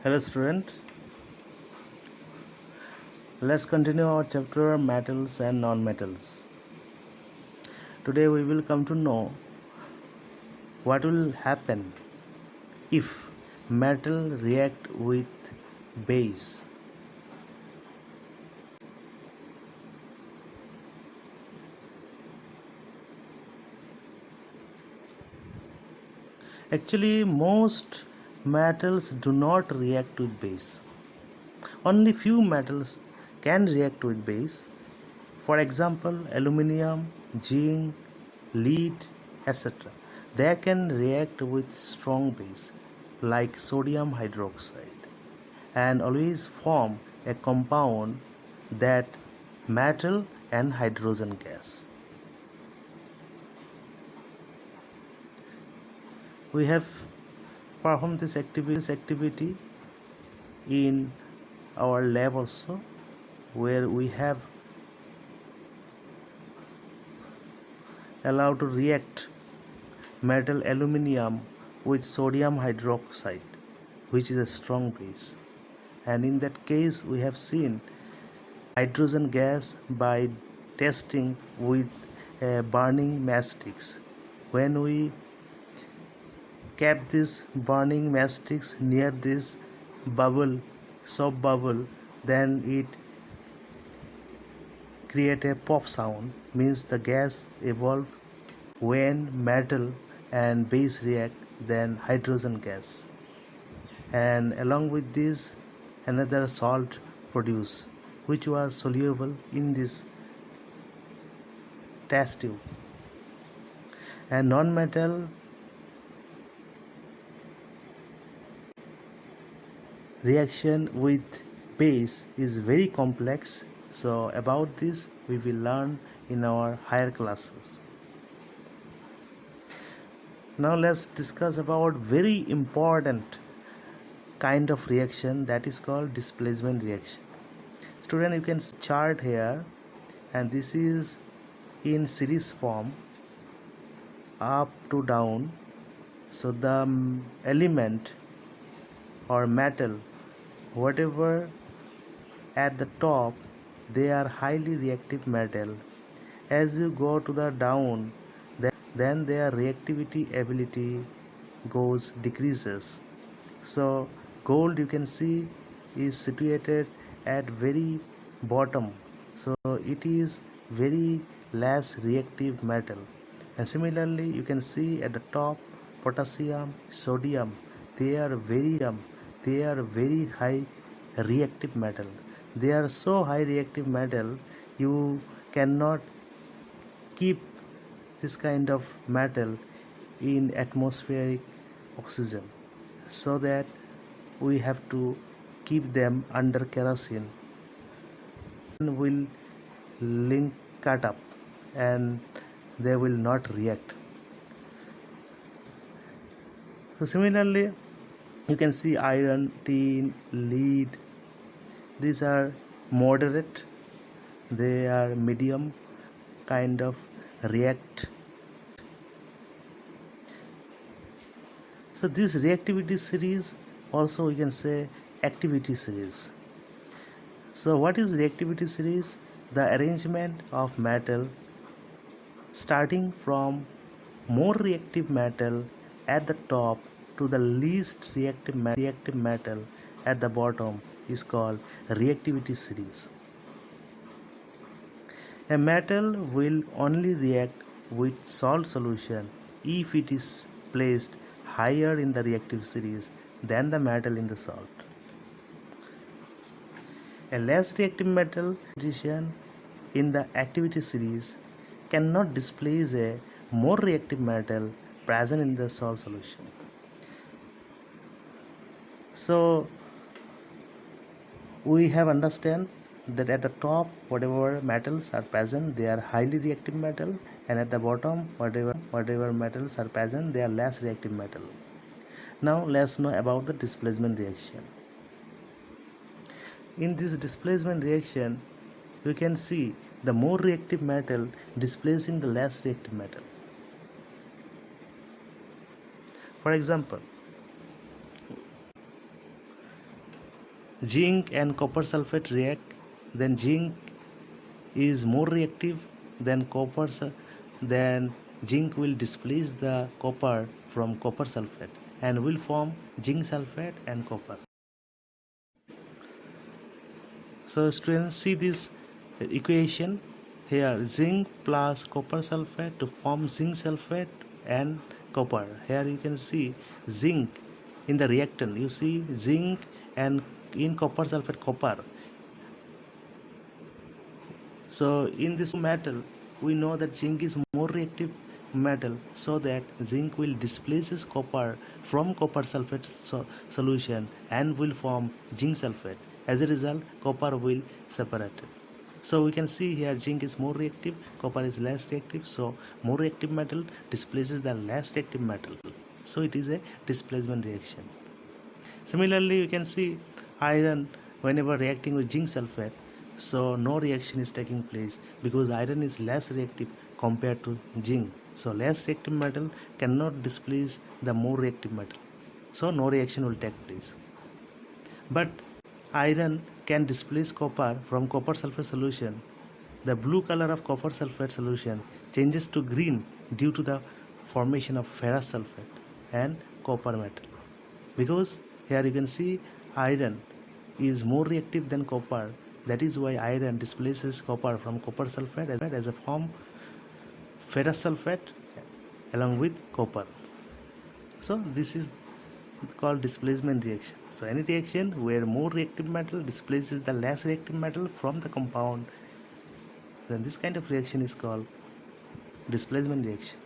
Hello student, let's continue our chapter metals and non-metals. Today we will come to know what will happen if metal react with base. Actually, most metals do not react with base. Only few metals can react with base. For example, aluminium, zinc, lead, etc. They can react with strong base like sodium hydroxide and always form a compound that metal and hydrogen gas. We have performed this activity in our lab also, where we have allowed to react metal aluminium with sodium hydroxide, which is a strong base, and in that case we have seen hydrogen gas by testing with burning matchsticks. When we kept this burning matchsticks near this bubble, soap bubble, then it create a pop sound, means the gas evolve when metal and base react, then hydrogen gas, and along with this another salt produced, which was soluble in this test tube. And non-metal reaction with base is very complex, so about this we will learn in our higher classes. Now let's discuss about very important kind of reaction, that is called displacement reaction. Student, you can see chart here, and this is in series form up to down. So the element or metal, whatever at the top, they are highly reactive metal. As you go to the down, then their reactivity ability goes decreases. So gold, you can see, is situated at very bottom, so it is very less reactive metal. And similarly you can see at the top potassium, sodium, they are very high reactive metal. They are so high reactive metal, you cannot keep this kind of metal in atmospheric oxygen, so that we have to keep them under kerosene, and will link cut up and they will not react. So similarly you can see iron, tin, lead, these are moderate, they are medium kind of react. So this reactivity series, also we can say activity series. So what is reactivity series? The arrangement of metal starting from more reactive metal at the top to the least reactive metal at the bottom is called reactivity series. A metal will only react with salt solution if it is placed higher in the reactive series than the metal in the salt. A less reactive metal position in the activity series cannot displace a more reactive metal present in the salt solution. So we have understand that at the top whatever metals are present, they are highly reactive metal, and at the bottom whatever metals are present, they are less reactive metal. Now let's know about the displacement reaction. In this displacement reaction you can see the more reactive metal displacing the less reactive metal. For example, zinc and copper sulfate react, then zinc is more reactive than copper, then zinc will displace the copper from copper sulfate and will form zinc sulfate and copper. So students, see this equation here, zinc plus copper sulfate to form zinc sulfate and copper. Here you can see zinc in the reactant, you see zinc and in copper sulfate copper. So in this metal we know that zinc is more reactive metal, so that zinc will displaces copper from copper sulfate solution and will form zinc sulfate. As a result, copper will separate. So we can see here zinc is more reactive, copper is less reactive, so more reactive metal displaces the less reactive metal, so it is a displacement reaction. Similarly, we can see iron whenever reacting with zinc sulfate, so no reaction is taking place because iron is less reactive compared to zinc. So less reactive metal cannot displace the more reactive metal, so no reaction will take place. But iron can displace copper from copper sulfate solution. The blue color of copper sulfate solution changes to green due to the formation of ferrous sulfate and copper metal. Because here you can see iron is more reactive than copper, that is why iron displaces copper from copper sulfate as a form ferrous sulfate along with copper. So this is called displacement reaction. So any reaction where more reactive metal displaces the less reactive metal from the compound, then this kind of reaction is called displacement reaction.